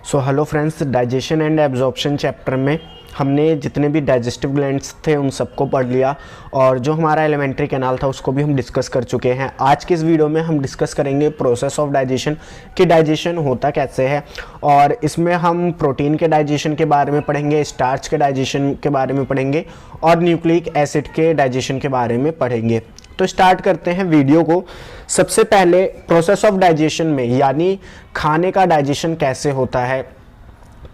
So hello friends, digestion and absorption chapter में हमने जितने भी डाइजेस्टिव ग्लैंड्स थे उन सबको पढ़ लिया और जो हमारा एलिमेंट्री कैनाल था उसको भी हम डिस्कस कर चुके हैं। आज के इस वीडियो में हम डिस्कस करेंगे प्रोसेस ऑफ डाइजेशन कि डाइजेशन होता कैसे है, और इसमें हम प्रोटीन के डाइजेशन के बारे में पढ़ेंगे, स्टार्च के डाइजेशन के बारे में पढ़ेंगे और न्यूक्लिक एसिड के डाइजेशन के बारे में पढ़ेंगे। तो स्टार्ट करते हैं वीडियो को। सबसे पहले प्रोसेस ऑफ डाइजेशन में यानी खाने का डाइजेशन कैसे होता है,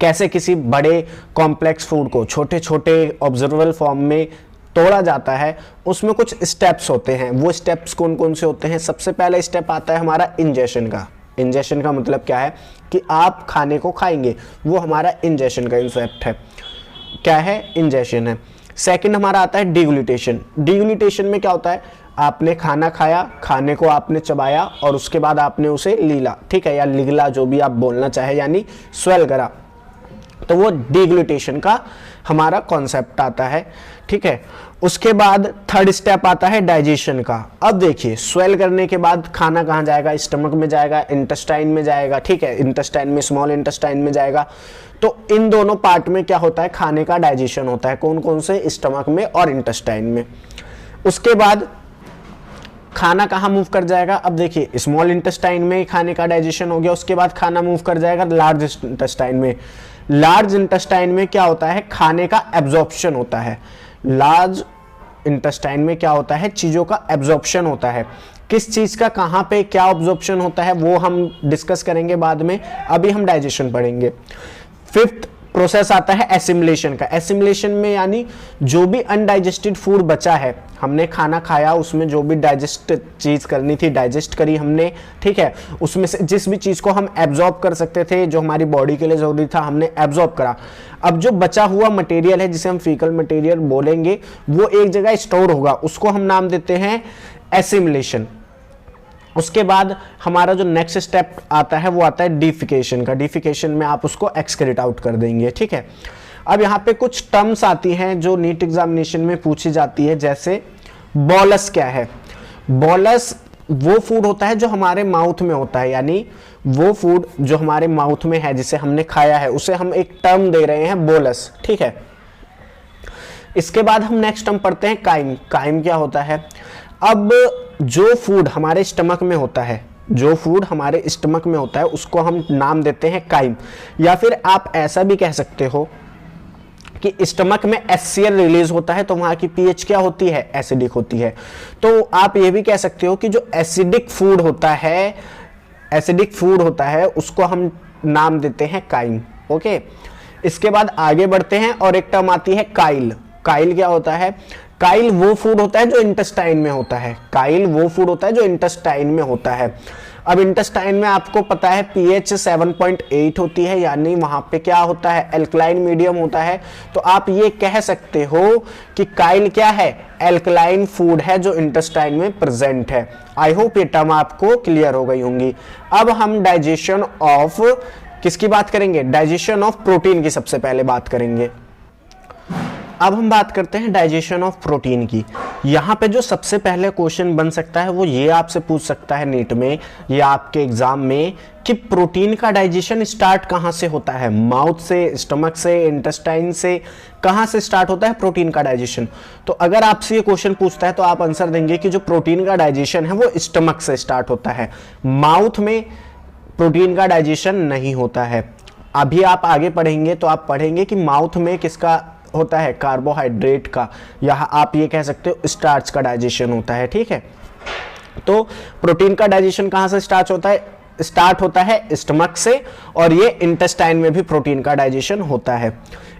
कैसे किसी बड़े कॉम्प्लेक्स फूड को छोटे छोटे ऑब्जर्वेबल फॉर्म में तोड़ा जाता है, उसमें कुछ स्टेप्स होते हैं। वो स्टेप्स कौन कौन से होते हैं? सबसे पहला स्टेप आता है हमारा इंजेशन का। इंजेशन का मतलब क्या है कि आप खाने को खाएंगे, वो हमारा इंजेशन का इंसेप्ट है। क्या है? इंजेशन है। सेकंड हमारा आता है डिग्लूटेशन। डिग्लूटेशन में क्या होता है? आपने खाना खाया, खाने को आपने चबाया और उसके बाद आपने उसे लीला, ठीक है, या लिगला, जो भी आप बोलना चाहे, यानी स्वेल करा, तो वो डिग्लूटेशन का हमारा कॉन्सेप्ट आता है। ठीक है, उसके बाद थर्ड स्टेप आता है डाइजेशन का। अब देखिए, स्वेल करने के बाद खाना कहाँ जाएगा? स्टमक में जाएगा, इंटेस्टाइन में जाएगा, ठीक है, इंटेस्टाइन में, स्मॉल इंटेस्टाइन में जाएगा। तो इन दोनों पार्ट में क्या होता है? खाने का डाइजेशन होता है। कौन कौन से? स्टमक में और इंटेस्टाइन में। उसके बाद खाना कहाँ मूव कर जाएगा? अब देखिए, स्मॉल इंटेस्टाइन में खाने का डाइजेशन हो गया, उसके बाद खाना मूव कर जाएगा लार्ज इंटेस्टाइन में। लार्ज इंटेस्टाइन में क्या होता है? खाने का एब्जॉर्प्शन होता है। लार्ज इंटेस्टाइन में क्या होता है? चीजों का एब्जॉर्प्शन होता है। किस चीज का कहां पे क्या एब्जॉर्प्शन होता है वो हम डिस्कस करेंगे बाद में, अभी हम डाइजेशन पढ़ेंगे। फिफ्थ प्रोसेस आता है एसिमिलेशन का। एसिमिलेशन में यानी जो भी अनडाइजेस्टेड फूड बचा है, हमने खाना खाया, उसमें जो भी डाइजेस्ट चीज करनी थी डाइजेस्ट करी हमने, ठीक है, उसमें से जिस भी चीज को हम एब्जॉर्ब कर सकते थे, जो हमारी बॉडी के लिए जरूरी था, हमने एब्जॉर्ब करा। अब जो बचा हुआ मटेरियल है, जिसे हम फीकल मटेरियल बोलेंगे, वो एक जगह स्टोर होगा, उसको हम नाम देते हैं एसिमिलेशन। उसके बाद हमारा जो नेक्स्ट स्टेप आता है वो आता है डिफिकेशन का। डिफिकेशन में आप उसको एक्सक्रीट आउट कर देंगे, ठीक है। अब यहाँ पे कुछ टर्म्स आती हैं जो नीट एग्जामिनेशन में पूछी जाती है, जैसे बॉलस क्या है? बॉलस वो फूड होता है जो हमारे माउथ में होता है, यानी वो फूड जो हमारे माउथ में है, जिसे हमने खाया है, उसे हम एक टर्म दे रहे हैं बोलस, ठीक है। इसके बाद हम नेक्स्ट टर्म पढ़ते हैं काइम। काइम क्या होता है? अब जो फूड हमारे स्टमक में होता है, जो फूड हमारे स्टमक में होता है, उसको हम नाम देते हैं काइम। या फिर आप ऐसा भी कह सकते हो कि स्टमक में HCl रिलीज होता है, तो वहां की पीएच क्या होती है? एसिडिक होती है। तो आप ये भी कह सकते हो कि जो एसिडिक फूड होता है, एसिडिक फूड होता है, उसको हम नाम देते हैं काइम। ओके, इसके बाद आगे बढ़ते हैं और एक टर्म आती है काइल। काइल क्या होता है? काइल वो फूड होता है जो इंटेस्टाइन में होता है। काइल वो फूड होता है जो इंटेस्टाइन में होता है। अब इंटेस्टाइन में आपको पता है पीएच 7.8 होती है, यानी वहां पे क्या होता है? एल्कलाइन मीडियम होता है। तो आप ये कह सकते हो कि काइल क्या है? एल्कलाइन फूड है जो इंटेस्टाइन में प्रेजेंट है। आई होप ये टर्म आपको क्लियर हो गई होंगी। अब हम डाइजेशन ऑफ किसकी बात करेंगे? डाइजेशन ऑफ प्रोटीन की सबसे पहले बात करेंगे। अब हम बात करते हैं डाइजेशन ऑफ प्रोटीन की। यहाँ पे जो सबसे पहले क्वेश्चन बन सकता है वो ये आपसे पूछ सकता है नीट में या आपके एग्जाम में कि प्रोटीन का डाइजेशन स्टार्ट कहाँ से होता है? माउथ से, स्टमक से, इंटेस्टाइन से, कहाँ से स्टार्ट होता है प्रोटीन का डाइजेशन? तो अगर आपसे ये क्वेश्चन पूछता है तो आप आंसर देंगे कि जो प्रोटीन का डाइजेशन है वो स्टमक से स्टार्ट होता है। माउथ में प्रोटीन का डाइजेशन नहीं होता है। अभी आप आगे पढ़ेंगे तो आप पढ़ेंगे कि माउथ में किसका होता है? कार्बोहाइड्रेट का, यहाँ आप ये कह सकते हो स्टार्च का डाइजेशन होता है, ठीक है। तो प्रोटीन का डाइजेशन कहाँ से स्टार्ट होता है? स्टार्ट होता है स्टमक से, और ये इंटेस्टाइन में भी प्रोटीन का डाइजेशन होता है।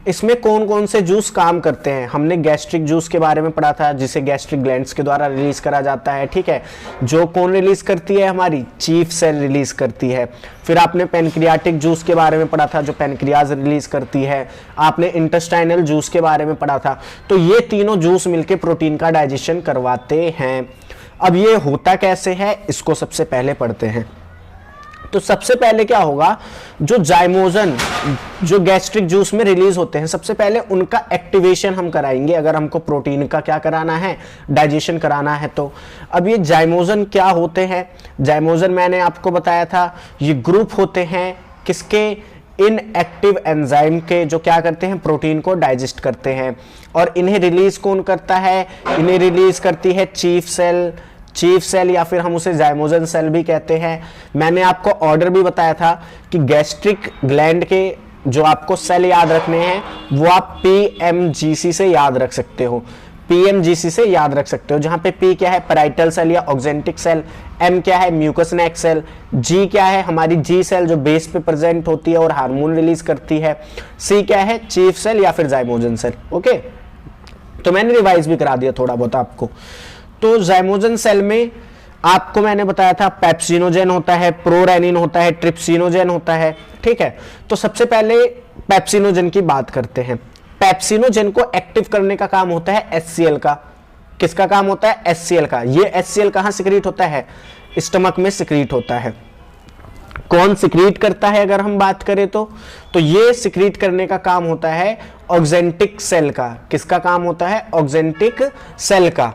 इसमें कौन कौन से जूस काम करते हैं? हमने गैस्ट्रिक जूस के बारे में पढ़ा था, जिसे गैस्ट्रिक ग्लैंड्स के द्वारा रिलीज करा जाता है, ठीक है। जो कौन रिलीज करती है? हमारी चीफ सेल रिलीज करती है। फिर आपने पेनक्रियाटिक जूस के बारे में पढ़ा था, जो पेनक्रियाज रिलीज करती है। आपने इंटेस्टाइनल जूस के बारे में पढ़ा था। तो ये तीनों जूस मिलके प्रोटीन का डाइजेशन करवाते हैं। अब ये होता कैसे है, इसको सबसे पहले पढ़ते हैं। तो सबसे पहले क्या होगा? जो जाइमोजन जो गैस्ट्रिक जूस में रिलीज होते हैं, सबसे पहले उनका एक्टिवेशन हम कराएंगे अगर हमको प्रोटीन का क्या कराना है? डाइजेशन कराना है। तो अब ये जाइमोजन क्या होते हैं? जाइमोजन मैंने आपको बताया था, ये ग्रुप होते हैं किसके? इनएक्टिव एंजाइम के जो क्या करते हैं, प्रोटीन को डाइजेस्ट करते हैं। और इन्हें रिलीज कौन करता है, इन्हें रिलीज करती है चीफ सेल या फिर हम उसे जाइमोजन सेल भी कहते हैं। मैंने आपको ऑर्डर भी बताया था कि गैस्ट्रिक ग्लैंड के जो आपको सेल याद रखने हैं वो आप पीएमजीसी से याद रख सकते हो, पीएमजीसी से याद रख सकते हो, जहां पे पी क्या है, पैराइटल सेल या ऑक्जेंटिक सेल, एम क्या है, म्यूकस नेक सेल, जी क्या है, हमारी जी सेल जो बेस पे प्रेजेंट होती है और हार्मोन रिलीज करती है, सी क्या है, चीफ सेल या फिर जाइमोजन सेल। ओके, तो मैंने रिवाइज भी करा दिया थोड़ा बहुत आपको। तो जाइमोजन सेल में आपको मैंने बताया था पेप्सिनोजेन होता है, प्रोरेनिन होता है, ट्रिप्सिनोजेन होता है, ठीक है। तो सबसे पहले पेप्सिनोजेन की बात करते हैं। पेप्सिनोजेन को एक्टिव करने का काम होता है एचसीएल का। किसका काम होता है, एचसीएल का। ये एचसीएल कहां सिक्रीट होता है, स्टमक में सिक्रीट होता है। कौन सिक्रीट करता है अगर हम बात करें तो ये सिक्रीट करने का काम होता है ऑक्जेंटिक सेल का। किसका काम होता है, ऑक्जेंटिक सेल का,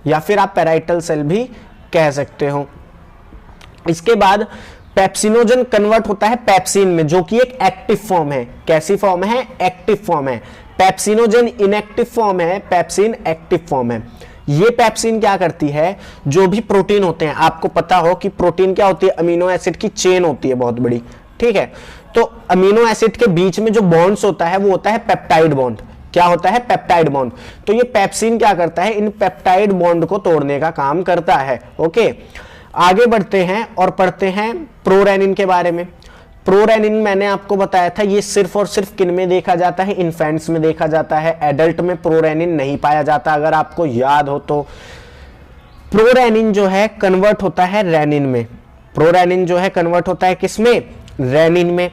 या फिर आप पैराइटल सेल भी कह सकते हो। इसके बाद पेप्सिनोजेन कन्वर्ट होता है पेप्सिन में, जो कि एक एक्टिव फॉर्म है। कैसी फॉर्म है, एक्टिव फॉर्म है। पेप्सिनोजेन इनएक्टिव फॉर्म है, पेप्सिन एक्टिव फॉर्म है। ये पेप्सिन क्या करती है, जो भी प्रोटीन होते हैं, आपको पता हो कि प्रोटीन क्या होती है, अमीनो एसिड की चेन होती है बहुत बड़ी, ठीक है। तो अमीनो एसिड के बीच में जो बॉन्ड्स होता है वो होता है पेप्टाइड बॉन्ड। क्या होता है, पेप्टाइड बॉन्ड। तो ये पेप्सिन क्या करता है, इन पेप्टाइड बॉन्ड को तोड़ने का काम करता है। ओके, आगे बढ़ते हैं और पढ़ते हैं प्रोरेनिन के बारे में। प्रोरेनिन मैंने आपको बताया था ये सिर्फ और सिर्फ किन में देखा जाता है, इन्फेंट्स में देखा जाता है। एडल्ट में प्रोरेनिन नहीं पाया जाता, अगर आपको याद हो तो। प्रोरेनिन जो है कन्वर्ट होता है रेनिन में। प्रोरेनिन जो है कन्वर्ट होता है किसमें, रेनिन में।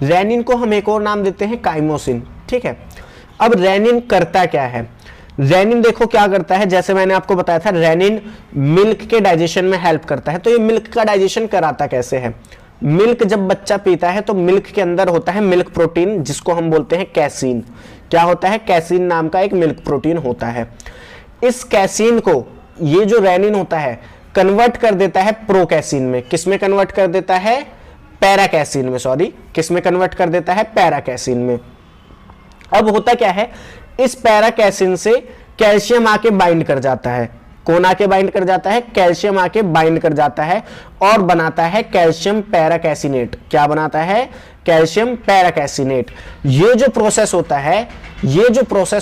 रेनिन को हम एक और नाम देते हैं काइमोसिन, ठीक है। अब रेनिन करता क्या है, रेनिन देखो क्या करता है, जैसे मैंने आपको बताया था रेनिन मिल्क के डाइजेशन में हेल्प करता है। तो ये मिल्क का डाइजेशन कराता कैसे है, मिल्क जब बच्चा पीता है तो मिल्क के अंदर होता है मिल्क प्रोटीन, जिसको हम बोलते हैं कैसीन। क्या होता है, कैसीन नाम का एक मिल्क प्रोटीन होता है। इस कैसीन को ये जो रेनिन होता है कन्वर्ट कर देता है प्रोकैसिन में। किसमें कन्वर्ट कर देता है, पैराकैसिन में, सॉरी, किसमें कन्वर्ट कर देता है, पैराकैसिन में। अब होता क्या है, इस पैराकैसिन से कैल्शियम आके बाइंड कर जाता है। कौन आके बाइंड कर जाता है, कैल्शियम आके बाइंड कर जाता है और बनाता है कैल्शियम पैराकैसिनेट। क्या बनाता है, कैल्शियम पैराकैसिनेट। ये जो प्रोसेस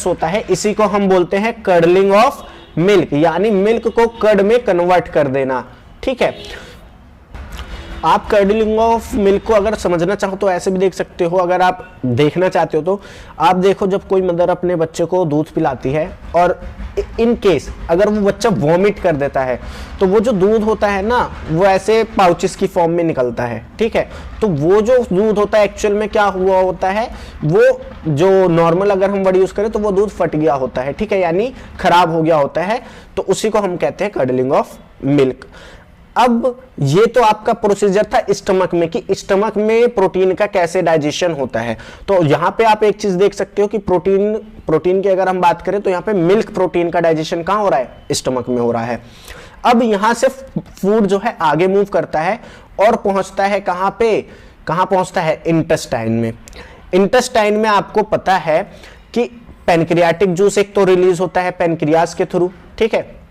होता है इसी को हम बोलते हैं कर्डलिंग ऑफ मिल्क, यानी मिल्क को कर्ड में कन्वर्ट कर देना, ठीक है। आप कर्डलिंग ऑफ मिल्क को अगर समझना चाहो तो ऐसे भी देख सकते हो। अगर आप देखना चाहते हो तो आप देखो, जब कोई मदर अपने बच्चे को दूध पिलाती है और इन केस अगर वो बच्चा वॉमिट कर देता है तो वो जो दूध होता है ना वो ऐसे पाउचेस की फॉर्म में निकलता है, ठीक है। तो वो जो दूध होता है एक्चुअल में क्या हुआ होता है, वो जो नॉर्मल अगर हम वर्ड यूज करें तो वो दूध फट गया होता है, ठीक है, यानी खराब हो गया होता है। तो उसी को हम कहते हैं कर्डलिंग ऑफ मिल्क। अब ये तो आपका प्रोसीजर था स्टमक में, कि स्टमक में प्रोटीन का कैसे डाइजेशन होता है। तो यहां पे आप एक चीज देख सकते हो कि प्रोटीन की अगर हम बात करें तो यहां पे मिल्क प्रोटीन का डाइजेशन कहां हो रहा है, स्टमक में हो रहा है। अब यहां से फूड जो है आगे मूव करता है और पहुंचता है कहां पे, कहां पहुंचता है, इंटेस्टाइन में। इंटेस्टाइन में आपको पता है कि पैनक्रियाटिक जूस एक तो रिलीज होता है पैनक्रियाज के थ्रू, ठीक है,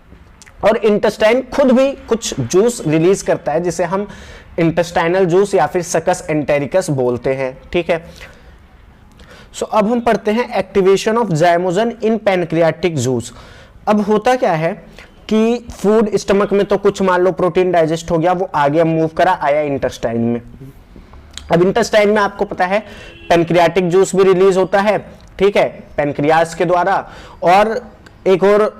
और इंटेस्टाइन खुद भी कुछ जूस रिलीज करता है जिसे हम इंटेस्टाइनल जूस या फिर सकस एंटेरिकस बोलते हैं, ठीक है। सो अब हम पढ़ते हैं activation of zymogen in pancreatic juice. अब होता क्या है कि फूड स्टमक में तो कुछ मान लो प्रोटीन डाइजेस्ट हो गया, वो आगे मूव करा आया इंटेस्टाइन में। अब इंटेस्टाइन में आपको पता है पैनक्रियाटिक जूस भी रिलीज होता है, ठीक है, पैनक्रियाज के द्वारा, और एक और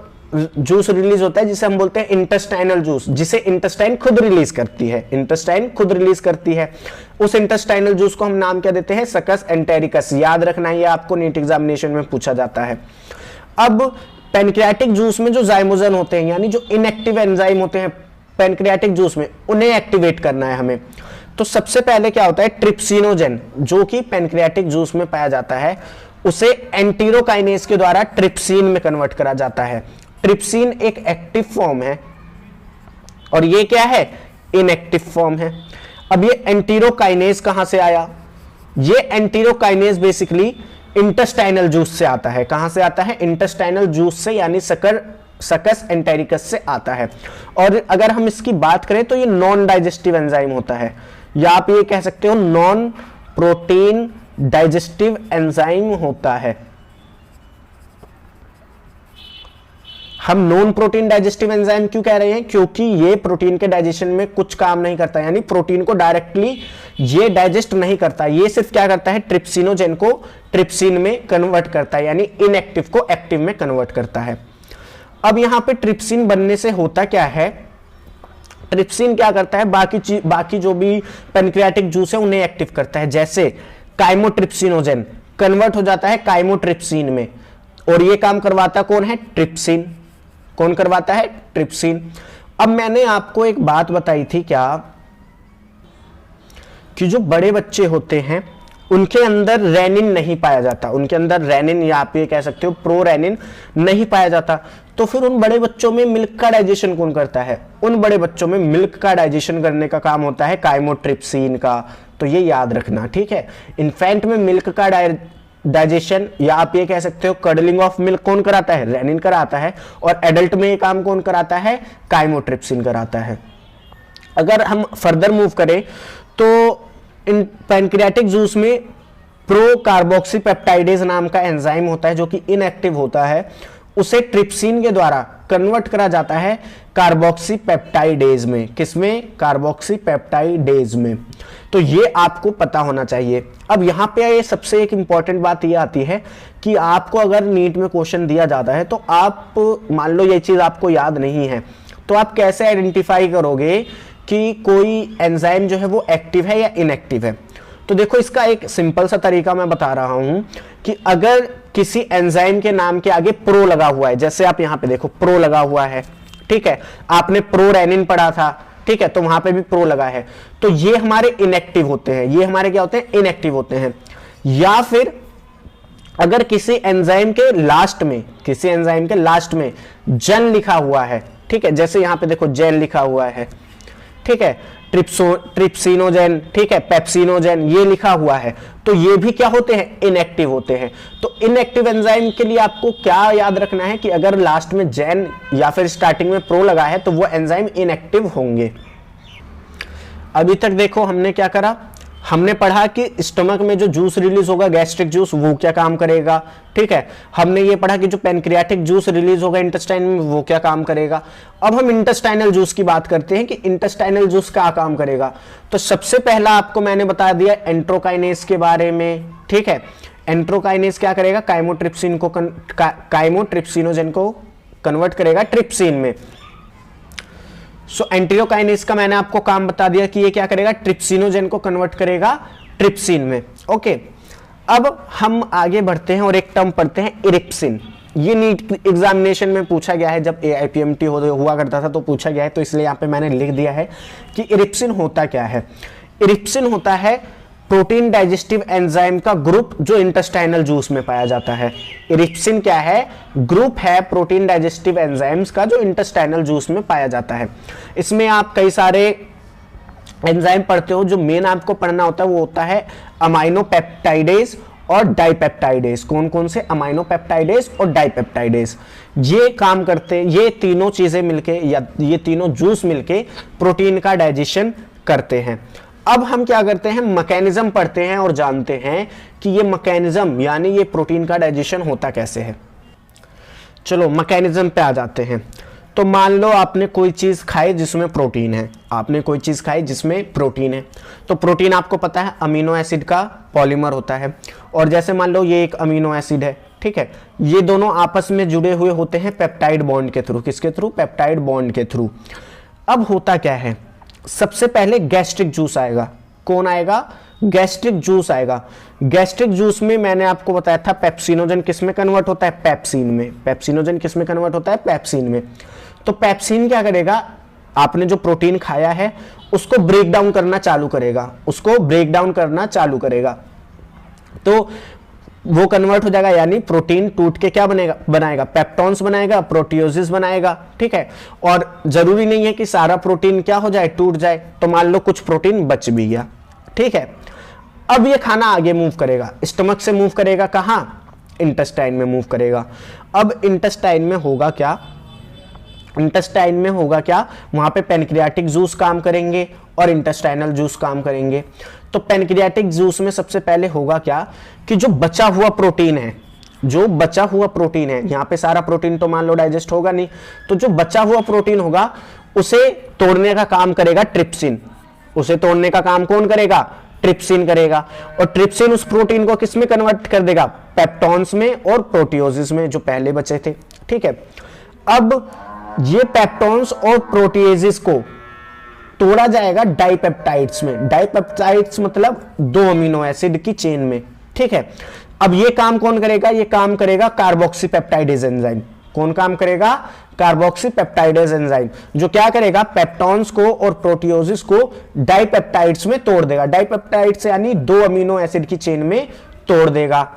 जूस रिलीज होता है जिसे हम बोलते हैं इंटेस्टाइनल जूस, जिसे इंटेस्टाइन खुद रिलीज करती है। इंटेस्टाइन खुद रिलीज करती है। उस इंटेस्टाइनल जूस को हम नाम क्या देते हैं, सकस एंटेरिकस। याद रखना है, ये आपको नीट एग्जामिनेशन में पूछा जाता है। अब पैनक्रियाटिक जूस में जो जाइमोजन होते हैं, यानी जो इनएक्टिव एंजाइम होते हैं पैनक्रियाटिक जूस में, उन्हें एक्टिवेट करना है हमें। तो सबसे पहले क्या होता है, ट्रिप्सिनोजेन जो कि पैनक्रियाटिक जूस में पाया जाता है, उसे एंटीरोकाइनेज के द्वारा ट्रिप्सिन में कन्वर्ट करा जाता है। ट्रिप्सिन एक एक्टिव फॉर्म है और ये क्या है, इनएक्टिव फॉर्म है। अब ये एंटीरोकाइनेज कहां से आया? ये एंटीरोकाइनेज बेसिकली इंटेस्टाइनल जूस से आता है। कहां से आता है? इंटेस्टाइनल जूस से, यानी सकस एंटेरिकस से आता है। और अगर हम इसकी बात करें तो ये नॉन डाइजेस्टिव एंजाइम होता है, या आप ये कह सकते हो नॉन प्रोटीन डाइजेस्टिव एंजाइम होता है। हम नॉन प्रोटीन डाइजेस्टिव एंजाइम क्यों कह रहे हैं? क्योंकि ये प्रोटीन के डाइजेशन में कुछ काम नहीं करता, यानी प्रोटीन को डायरेक्टली ये डाइजेस्ट नहीं करता। ये सिर्फ क्या करता है? ट्रिप्सिनोजेन को ट्रिप्सिन में कन्वर्ट करता है, यानी इनएक्टिव को एक्टिव में कन्वर्ट करता है। अब यहां पे ट्रिप्सिन बनने से होता क्या है? ट्रिप्सिन क्या करता है? बाकी जो भी पैनक्रियाटिक जूस है उन्हें एक्टिव करता है। जैसे काइमोट्रिप्सिनोजेन कन्वर्ट हो जाता है काइमोट्रिप्सिन में, और ये काम करवाता कौन है? ट्रिप्सिन। कौन करवाता है? ट्रिप्सिन। अब मैंने आपको एक बात बताई थी क्या, कि जो बड़े बच्चे होते हैं उनके अंदर रेनिन नहीं पाया जाता, उनके अंदर रेनिन या आप ये कह सकते हो प्रोरेनिन नहीं पाया जाता। तो फिर उन बड़े बच्चों में मिल्क का डाइजेशन कौन करता है? उन बड़े बच्चों में मिल्क का डाइजेशन करने का काम होता है काइमोट्रिप्सिन का। तो ये याद रखना, ठीक है। इन्फेंट में मिल्क का डाइजेशन या आप ये कह सकते हो कडलिंग ऑफ मिल्क कौन कराता है? रेनिन कराता है। और एडल्ट में ये काम कौन कराता है? काइमोट्रिप्सिन कराता है। अगर हम फर्दर मूव करें तो इन पैनक्रियाटिक जूस में प्रो कार्बोक्सीपेप्टाइडेज नाम का एंजाइम होता है जो कि इनएक्टिव होता है, उसे ट्रिप्सिन के द्वारा कन्वर्ट करा जाता है कार्बोक्सीपेप्टाइडेज में। किसमें? कार्बोक्सीपेप्टाइडेज में। तो ये आपको पता होना चाहिए। अब यहां पे ये सबसे एक इंपॉर्टेंट बात ये आती है कि आपको अगर नीट में क्वेश्चन दिया जाता है तो आप मान लो ये चीज आपको याद नहीं है, तो आप कैसे आइडेंटिफाई करोगे कि कोई एंजाइम जो है वो एक्टिव है या इनएक्टिव है? तो देखो, इसका एक सिंपल सा तरीका मैं बता रहा हूं कि अगर किसी एंजाइम के नाम के आगे प्रो लगा हुआ है, जैसे आप यहां पे देखो प्रो लगा हुआ है, ठीक है, आपने प्रोरेनिन पढ़ा था, ठीक है, तो वहां पे भी प्रो लगा है, तो ये हमारे इनएक्टिव होते हैं, ये हमारे क्या होते हैं? इनएक्टिव होते हैं। या फिर अगर किसी एंजाइम के लास्ट में जन लिखा हुआ है, ठीक है, जैसे यहां पे देखो जेल लिखा हुआ है, ठीक है, ट्रिप्सिनोजेन, ठीक है, पेप्सिनोजेन ये लिखा हुआ है, तो ये भी क्या होते हैं? इनएक्टिव होते हैं। तो इनएक्टिव एंजाइम के लिए आपको क्या याद रखना है कि अगर लास्ट में जेन या फिर स्टार्टिंग में प्रो लगा है तो वो एंजाइम इनएक्टिव होंगे। अभी तक देखो हमने क्या करा, हमने पढ़ा कि स्टमक में जो जूस रिलीज होगा गैस्ट्रिक जूस, वो क्या काम करेगा, ठीक है। हमने ये पढ़ा कि जो पैनक्रियाटिक जूस रिलीज होगा इंटेस्टाइन में, वो क्या काम करेगा। अब हम इंटेस्टाइनल जूस की बात करते हैं कि इंटेस्टाइनल जूस क्या काम करेगा। तो सबसे पहला आपको मैंने बता दिया एंट्रोकाइनेज के बारे में, ठीक है। एंट्रोकाइनेज क्या करेगा? काइमोट्रिप्सिनोजेन को कन्वर्ट करेगा ट्रिप्सिन में। सो एंटीरोकाइनेज का मैंने आपको काम बता दिया कि ये क्या करेगा? ट्रिप्सिनोजेन को कन्वर्ट करेगा ट्रिप्सिन में। ओके, अब हम आगे बढ़ते हैं और एक टर्म पढ़ते हैं इरिप्सिन। ये नीट एग्जामिनेशन में पूछा गया है, जब AIPMT हुआ करता था तो पूछा गया है, तो इसलिए यहाँ पे मैंने लिख दिया है कि इरिप्सिन होता क्या है। इरिप्सिन होता है प्रोटीन डाइजेस्टिव एंजाइम का ग्रुप जो इंटेस्टाइनल जूस में पाया जाता है। इरिप्सिन क्या है? ग्रुप है प्रोटीन डाइजेस्टिव एंजाइम्स का जो इंटेस्टाइनल जूस में पाया जाता है। इसमें आप कई सारे एंजाइम पढ़ते हो, जो मेन आपको पढ़ना होता है वो होता है अमाइनोपेप्टाइडेज और डाइपेप्टाइडेज। कौन कौन से? अमाइनोपेप्टाइडेज और डाइपेप्टाइडेज। ये काम करते हैं, ये तीनों चीजें मिलके या ये तीनों जूस मिलके प्रोटीन का डाइजेशन करते हैं। अब हम क्या करते हैं? मैकेनिज्म पढ़ते हैं और जानते हैं कि ये मैकेनिज्म यानी ये प्रोटीन का डाइजेशन होता कैसे है। चलो मैकेनिज्म पे आ जाते हैं। तो मान लो आपने कोई चीज खाई जिसमें प्रोटीन है, आपने कोई चीज खाई जिसमें प्रोटीन है, तो प्रोटीन आपको पता है अमीनो एसिड का पॉलीमर होता है। और जैसे मान लो ये एक अमीनो एसिड है, ठीक है, ये दोनों आपस में जुड़े हुए होते हैं पेप्टाइड बॉन्ड के थ्रू। किसके थ्रू? पेप्टाइड बॉन्ड के थ्रू। अब होता क्या है, सबसे पहले गैस्ट्रिक जूस आएगा। कौन आएगा? गैस्ट्रिक जूस आएगा। गैस्ट्रिक जूस में मैंने आपको बताया था पेप्सिनोजन किस में कन्वर्ट होता है? पेप्सिन में। पेप्सिनोजन किस में कन्वर्ट होता है? पेप्सिन में। तो पेप्सिन क्या करेगा? आपने जो प्रोटीन खाया है उसको ब्रेक डाउन करना चालू करेगा, उसको ब्रेक डाउन करना चालू करेगा। तो वो कन्वर्ट हो जाएगा, यानी प्रोटीन टूट के क्या बनाएगा पेप्टॉन्स बनाएगा, प्रोटियोसिस बनाएगा, ठीक है। और जरूरी नहीं है कि सारा प्रोटीन क्या हो जाए, टूट जाए, तो मान लो कुछ प्रोटीन बच भी गया, ठीक है। अब ये खाना आगे मूव करेगा, स्टमक से मूव करेगा कहां, इंटेस्टाइन में मूव करेगा। अब इंटेस्टाइन में होगा क्या, इंटेस्टाइन में होगा क्या, वहां पे पेनक्रियाटिक जूस काम करेंगे और इंटेस्टाइनल जूस काम करेंगे। तो पेनक्रियाटिक जूस में सबसे पहले होगा क्या कि जो बचा हुआ प्रोटीन है, जो बचा हुआ प्रोटीन है, यहां पे सारा प्रोटीन तो मान लो डाइजेस्ट होगा नहीं, तो जो बचा हुआ प्रोटीन होगा उसे तोड़ने का काम करेगा ट्रिप्सिन। उसे तोड़ने का काम कौन करेगा, ट्रिप्सिन करेगा। और ट्रिप्सिन उस प्रोटीन को किस में कन्वर्ट कर देगा, पेप्टॉन्स में और प्रोटियोसिस में जो पहले बचे थे, ठीक है। अब ये पेप्टॉन्स और प्रोटिएजेस को तोड़ा जाएगा डाइपेप्टाइड्स में। डाइपेप्टाइड्स मतलब 2 अमीनो एसिड की चेन में, ठीक है। अब ये काम कौन करेगा, ये काम करेगा कार्बोक्सीपेप्टाइडेज एंजाइम। कौन काम करेगा, कार्बोक्सीपेप्टाइडेज एंजाइम, जो क्या करेगा पेप्टॉन्स को और प्रोटियोसिस को डाइपेप्टाइड्स में तोड़ देगा। डाइपेप्टाइड्स यानी 2 अमीनो एसिड की चेन में तोड़ देगा।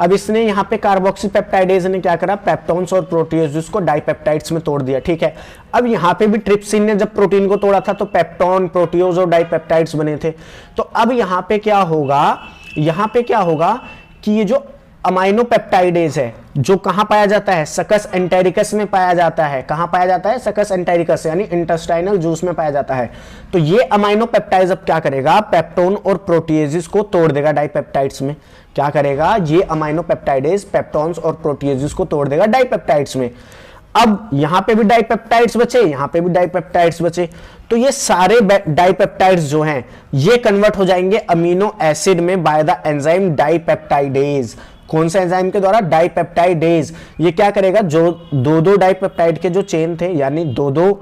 अब इसने यहां पे कार्बोक्सीपेप्टाइडेज ने क्या करा, पेप्टॉन्स और प्रोटियोसिस को डाइपेप्टाइड्स में तोड़ दिया, ठीक है। अब यहां पे भी ट्रिप्सिन ने जब प्रोटीन को तोड़ा था तो पेप्टॉन, प्रोटियोज और डाइपेप्टाइड्स बने थे। तो अब यहां पे क्या होगा, यहां पे क्या होगा कि ये जो अमाइनो पेप्टाइडेज है जो कहां पाया जाता है, सकस एंटेरिकस में पाया जाता है। कहां पाया जाता है, सकस एंटेरिकस यानी इंटेस्टाइनल जूस में पाया जाता है। तो ये अमाइनो पेप्टाइड्स अब क्या करेगा, पेप्टोन और प्रोटिएजेस को तोड़ देगा डाइपेप्टाइड्स में। क्या करेगा, ये अमाइनो पेप्टाइडेज पेप्टॉन्स और प्रोटिएजेस को तोड़ देगा डाइपेप्टाइड्स में। अब यहां पे भी डाइपेप्टाइड्स बचे, यहां पे भी डाइपेप्टाइड्स बचे, तो ये सारे डाइपेप्टाइड्स जो हैं ये कन्वर्ट हो जाएंगे अमीनो एसिड में बाय द एंजाइम डाइपेप्टाइडेज। कौन से एंजाइम के द्वारा, डाइपेप्टाइडेज। ये क्या करेगा, जो दो डाइपेप्टाइड के जो चेन थे, यानी दो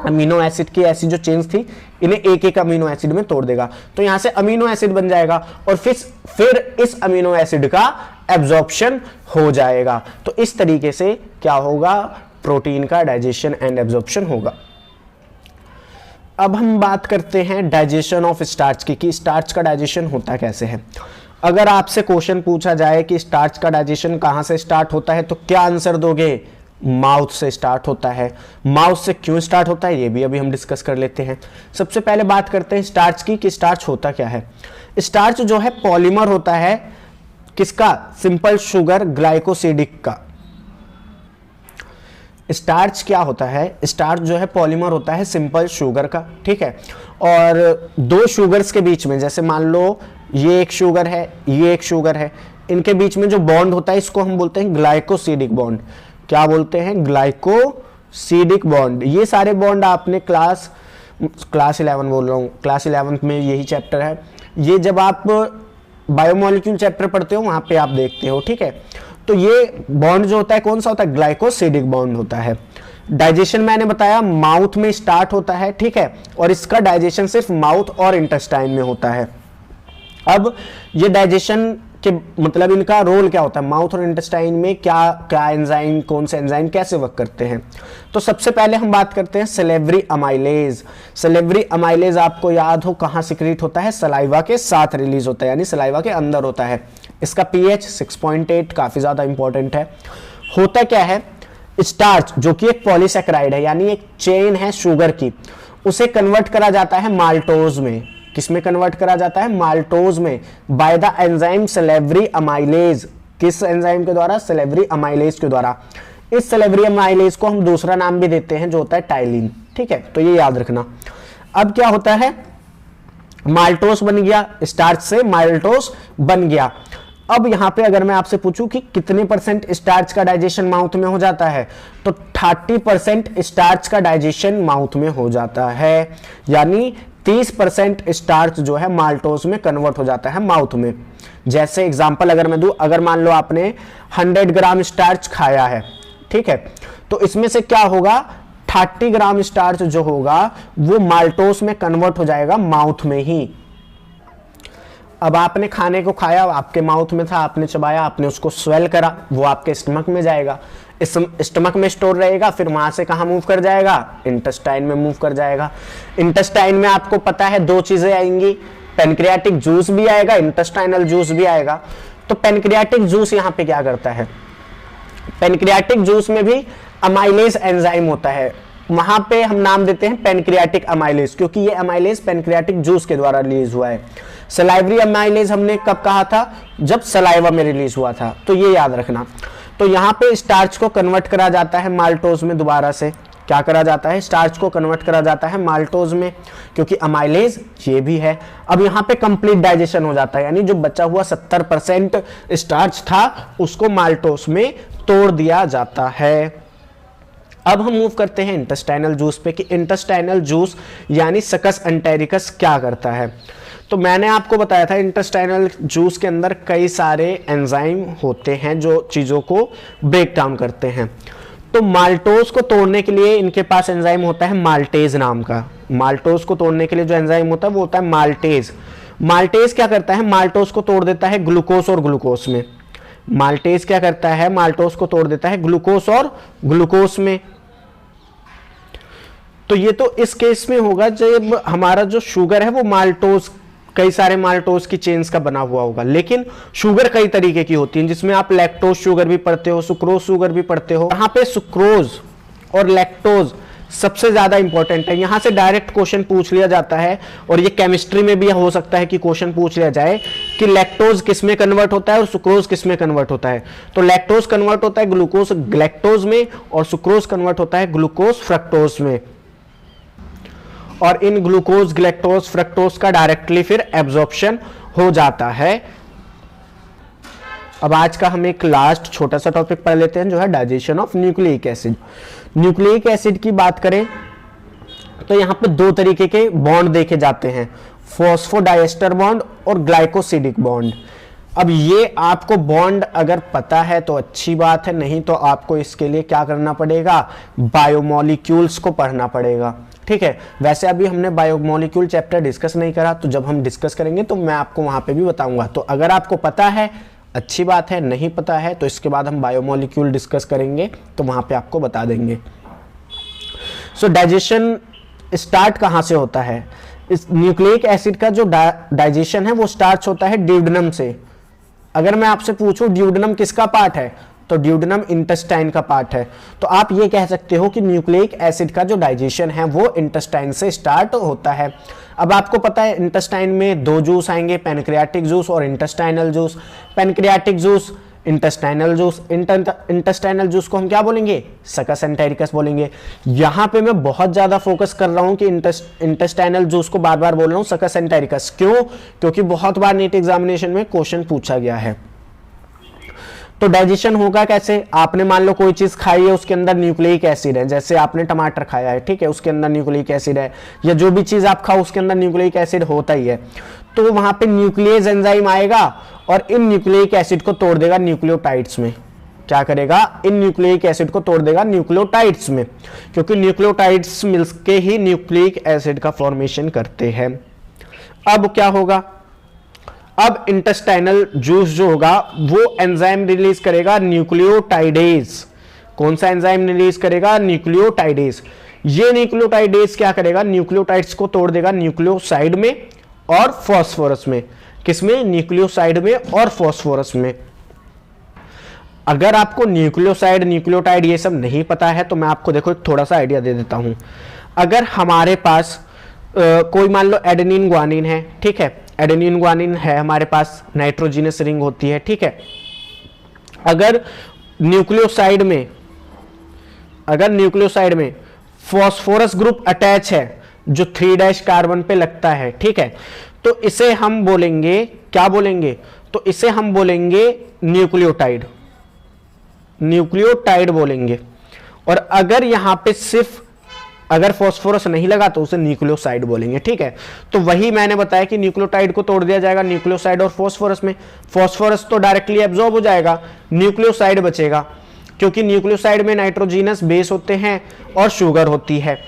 अमीनो एसिड की ऐसी जो चेन्स थी, इन्हें एक एक अमीनो एसिड में तोड़ देगा। तो यहां से अमीनो एसिड बन जाएगा और फिर इस अमीनो एसिड का एब्जॉर्प्शन हो जाएगा। तो इस तरीके से क्या होगा, प्रोटीन का डाइजेशन एंड एब्जॉर्प्शन होगा। अब हम बात करते हैं डाइजेशन ऑफ स्टार्च की, कि स्टार्च का डाइजेशन होता कैसे है। अगर आपसे क्वेश्चन पूछा जाए कि स्टार्च का डाइजेशन कहां से स्टार्ट होता है, तो क्या आंसर दोगे, माउथ से स्टार्ट होता है। माउथ से क्यों स्टार्ट होता है ये भी अभी हम डिस्कस कर लेते हैं। सबसे पहले बात करते हैं स्टार्च की, कि स्टार्च होता क्या है। स्टार्च जो है पॉलीमर होता है किसका, सिंपल शुगर ग्लाइकोसिडिक का। स्टार्च क्या होता है, स्टार्च जो है पॉलीमर होता है सिंपल शुगर का, ठीक है। और 2 शुगर्स के बीच में, जैसे मान लो ये एक शुगर है, ये एक शुगर है, इनके बीच में जो बॉन्ड होता है इसको हम बोलते हैं ग्लाइकोसिडिक बॉन्ड। क्या बोलते हैं, ग्लाइकोसिडिक बॉन्ड। ये सारे बॉन्ड आपने क्लास 11 बोल रहा हूँ, क्लास 11 में यही चैप्टर है। ये जब आप बायोमोलिक्यूल चैप्टर पढ़ते हो वहां पे आप देखते हो, ठीक है। तो ये बॉन्ड जो होता है कौन सा होता है, ग्लाइकोसिडिक बॉन्ड होता है। डाइजेशन मैंने बताया माउथ में स्टार्ट होता है, ठीक है, और इसका डाइजेशन सिर्फ माउथ और इंटेस्टाइन में होता है। अब ये डाइजेशन के मतलब इनका रोल क्या होता है, माउथ और इंटेस्टाइन में क्या क्या एंजाइम, कौन से एंजाइम कैसे वर्क करते हैं। तो सबसे पहले हम बात करते हैं सेलेब्री अमाइलेज। सेलेब्री अमाइलेज आपको याद हो कहाँ सिक्रीट होता है, सलाइवा के साथ रिलीज होता है, यानी सलाइवा के अंदर होता है। इसका पीएच 6.8 काफी ज्यादा इंपॉर्टेंट है। होता क्या है, स्टार्च जो कि एक पॉलीसेकेराइड है, यानी एक चेन है शुगर की, उसे कन्वर्ट करा जाता है माल्टोज में। किसमें कन्वर्ट करा जाता है, माल्टोज में, बाय द एंजाइम सेलेब्री अमाइलेज। किस एंजाइम के द्वारा, सेलेब्री अमाइलेज के द्वारा। इस सेलेब्री अमाइलेज को हम दूसरा नाम भी देते हैं जो होता है टाइलिन, ठीक है, तो ये याद रखना। अब क्या होता है, माल्टोस बन गया, स्टार्च से माल्टोस बन गया। अब यहां पे अगर मैं आपसे पूछूं कि कितने % स्टार्च का डाइजेशन माउथ में हो जाता है, तो 30% स्टार्च का डाइजेशन माउथ में हो जाता है, यानी 30% स्टार्च जो है माल्टोस में कन्वर्ट हो जाता है माउथ में। जैसे एग्जांपल अगर मैं दूं, अगर मान लो आपने 100 ग्राम स्टार्च खाया है, ठीक है, तो इसमें से क्या होगा, 30 ग्राम स्टार्च जो होगा वो माल्टोस में कन्वर्ट हो जाएगा माउथ में ही। अब आपने खाने को खाया, आपके माउथ में था, आपने चबाया, आपने उसको स्वेल करा, वो आपके स्टमक में जाएगा, इस स्टमक में स्टोर रहेगा, फिर वहां से कहां मूव कर जाएगा, इंटेस्टाइन में मूव कर जाएगा। इंटेस्टाइन में आपको पता है 2 चीजें आएंगी, पेनक्रियाटिक जूस भी आएगा, इंटेस्टाइनल जूस भी आएगा। तो पेनक्रियाटिक जूस यहाँ पे क्या करता है, पेनक्रियाटिक जूस में भी अमाइलेज एंजाइम होता है, वहां पे हम नाम देते हैं पेनक्रियाटिक अमाइलेज, क्योंकि ये अमाइलेज पेनक्रियाटिक जूस के द्वारा रिलीज हुआ है। सलाइवरी अमाइलेज हमने कब कहा था, जब सलाइवा में रिलीज हुआ था, तो ये याद रखना। तो यहाँ पे स्टार्च को कन्वर्ट करा जाता है माल्टोज में, दोबारा से क्या करा जाता है, स्टार्च को कन्वर्ट करा जाता है माल्टोज में, क्योंकि अमाइलेज ये भी है। अब यहाँ पे कंप्लीट डाइजेशन हो जाता है, यानी जो बचा हुआ 70% स्टार्च था उसको माल्टोज में तोड़ दिया जाता है। अब हम मूव करते हैं इंटेस्टाइनल जूस पे कि इंटेस्टाइनल जूस यानी सकस एंटेरिकस क्या करता है। तो मैंने आपको बताया था इंटेस्टाइनल जूस के अंदर कई सारे एंजाइम होते हैं जो चीज़ों को ब्रेक डाउन करते हैं। तो माल्टोज को तोड़ने के लिए इनके पास एंजाइम होता है माल्टेज नाम का। माल्टोज को तोड़ने के लिए जो एंजाइम होता है वो होता है माल्टेज। माल्टेज क्या करता है, माल्टोज को तोड़ देता है ग्लूकोज और ग्लूकोज में। माल्टेज क्या करता है, माल्टोज को तोड़ देता है ग्लूकोज और ग्लूकोज में। तो ये तो इस केस में होगा जब हमारा जो शुगर है वो माल्टोज, कई सारे माल्टोज की चेन्स का बना हुआ होगा। लेकिन शुगर कई तरीके की होती है, जिसमें आप लैक्टोज शुगर भी पढ़ते हो, सुक्रोज शुगर भी पढ़ते हो। यहाँ पे सुक्रोज और लैक्टोज सबसे ज्यादा इंपॉर्टेंट है। यहां से डायरेक्ट क्वेश्चन पूछ लिया जाता है, और ये केमिस्ट्री में भी हो सकता है कि क्वेश्चन पूछ लिया जाए कि लैक्टोज किस में कन्वर्ट होता है और सुक्रोज किस में कन्वर्ट होता है। तो लैक्टोज कन्वर्ट होता है ग्लूकोज ग्लैक्टोज में, और सुक्रोज कन्वर्ट होता है ग्लूकोज फ्रक्टोज में। और इन ग्लूकोज ग्लैक्टोज फ्रक्टोज का डायरेक्टली फिर एब्जॉर्प्शन हो जाता है। अब आज का हम एक लास्ट छोटा सा टॉपिक पढ़ लेते हैं, जो है digestion of nucleic acid. Nucleic acid की बात करें तो यहां पे दो तरीके के बॉन्ड देखे जाते हैं, फॉस्फोडाइएस्टर बॉन्ड और ग्लाइकोसिडिक बॉन्ड। अब ये आपको बॉन्ड अगर पता है तो अच्छी बात है, नहीं तो आपको इसके लिए क्या करना पड़ेगा, बायोमोलिक्यूल्स को पढ़ना पड़ेगा। ठीक है, वैसे अभी हमने बायोमोलिक्यूल चैप्टर डिस्कस नहीं करा, तो जब हम डिस्कस करेंगे तो मैं आपको वहां पे भी बताऊंगा। तो अगर आपको पता है अच्छी बात है, नहीं पता है तो इसके बाद हम बायोमोलिक्यूल डिस्कस करेंगे तो वहां पे आपको बता देंगे। सो डाइजेशन स्टार्ट कहां से होता है, इस न्यूक्लिक एसिड का जो डाइजेशन है वो स्टार्ट होता है ड्यूडेनम से। अगर मैं आपसे पूछूं ड्यूडेनम किसका पार्ट है, तो ड्यूडेनम इंटेस्टाइन का पार्ट है। तो आप ये कह सकते हो कि न्यूक्लिक एसिड का जो डाइजेशन है वो इंटेस्टाइन से स्टार्ट होता है। अब आपको पता है इंटेस्टाइन में दो जूस आएंगे, पैनक्रियाटिक जूस और intestinal juice. Pancreatic juice, intestinal juice. Intestinal juice को हम क्या बोलेंगे, सकस एंटेरिकस बोलेंगे। यहां पे मैं बहुत ज्यादा फोकस कर रहा हूं कि इंटेस्टाइनल जूस को बार बार बोल रहा हूं सकस एंटेरिकस। क्यों, क्योंकि बहुत बार नीट एग्जामिनेशन में क्वेश्चन पूछा गया है। तो डाइजेशन होगा कैसे, आपने मान लो कोई चीज खाई है उसके अंदर न्यूक्लिक एसिड है, जैसे आपने टमाटर खाया है, ठीक है, उसके अंदर न्यूक्लिक एसिड है, या जो भी चीज आप खाओ उसके अंदर न्यूक्लिक एसिड होता ही है। तो वहां पे न्यूक्लियस एंजाइम आएगा और इन न्यूक्लिक एसिड को तोड़ देगा न्यूक्लियोटाइड्स में। क्या करेगा, इन न्यूक्लिक एसिड को तोड़ देगा न्यूक्लियोटाइड्स में, क्योंकि न्यूक्लियोटाइड्स मिलके ही न्यूक्लिक एसिड का फॉर्मेशन करते हैं। अब क्या होगा, अब इंटेस्टाइनल जूस जो होगा वो एंजाइम रिलीज करेगा न्यूक्लियोटाइडेज। कौन सा एंजाइम रिलीज करेगा, न्यूक्लियोटाइडेज। ये न्यूक्लियोटाइडेज क्या करेगा, न्यूक्लियोटाइड्स को तोड़ देगा न्यूक्लियोसाइड में और फास्फोरस में। किसमें, न्यूक्लियोसाइड में और फास्फोरस में। अगर आपको न्यूक्लियोसाइड न्यूक्लियोटाइड ये सब नहीं पता है तो मैं आपको देखो थोड़ा सा आइडिया दे देता हूं। अगर हमारे पास कोई मान लो एडेनिन ग्वानिन है, ठीक है, एडेनिन ग्वानिन है हमारे पास, नाइट्रोजिनस रिंग होती है, ठीक है। अगर न्यूक्लियोसाइड में फास्फोरस ग्रुप अटैच है जो 3' कार्बन पे लगता है, ठीक है, तो इसे हम बोलेंगे, क्या बोलेंगे, तो इसे हम बोलेंगे न्यूक्लियोटाइड बोलेंगे। और अगर यहां पे सिर्फ अगर फास्फोरस नहीं लगा तो उसे न्यूक्लियोसाइड बोलेंगे, ठीक है। तो वही मैंने बताया कि न्यूक्लियोटाइड को तोड़ दिया जाएगा न्यूक्लियोसाइड और फास्फोरस में। फास्फोरस तो डायरेक्टली एब्जॉर्ब हो जाएगा, न्यूक्लियोसाइड बचेगा, क्योंकि न्यूक्लियोसाइड में नाइट्रोजिनस बेस होते हैं और शुगर होती है।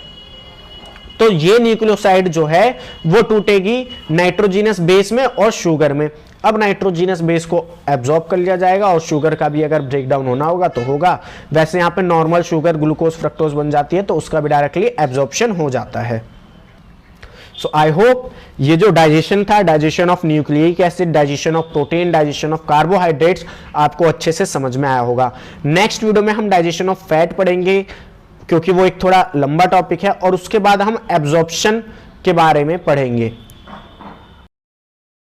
तो ये न्यूक्लियोसाइड जो है वो टूटेगी नाइट्रोजिनस बेस में और शुगर में। अब नाइट्रोजिनस बेस को एब्जॉर्ब कर लिया जाएगा और शुगर का भी अगर ब्रेकडाउन होना होगा तो होगा। वैसे यहाँ पे नॉर्मल शुगर ग्लूकोज फ्रक्टोज बन जाती है तो उसका भी डायरेक्टली एब्जॉर्प्शन हो जाता है। सो आई होप ये जो डाइजेशन था, digestion of nucleic acid, digestion of protein, digestion of carbohydrates, आपको अच्छे से समझ में आया होगा। नेक्स्ट वीडियो में हम डाइजेशन ऑफ फैट पढ़ेंगे क्योंकि वो एक थोड़ा लंबा टॉपिक है, और उसके बाद हम एब्जॉर्प्शन के बारे में पढ़ेंगे।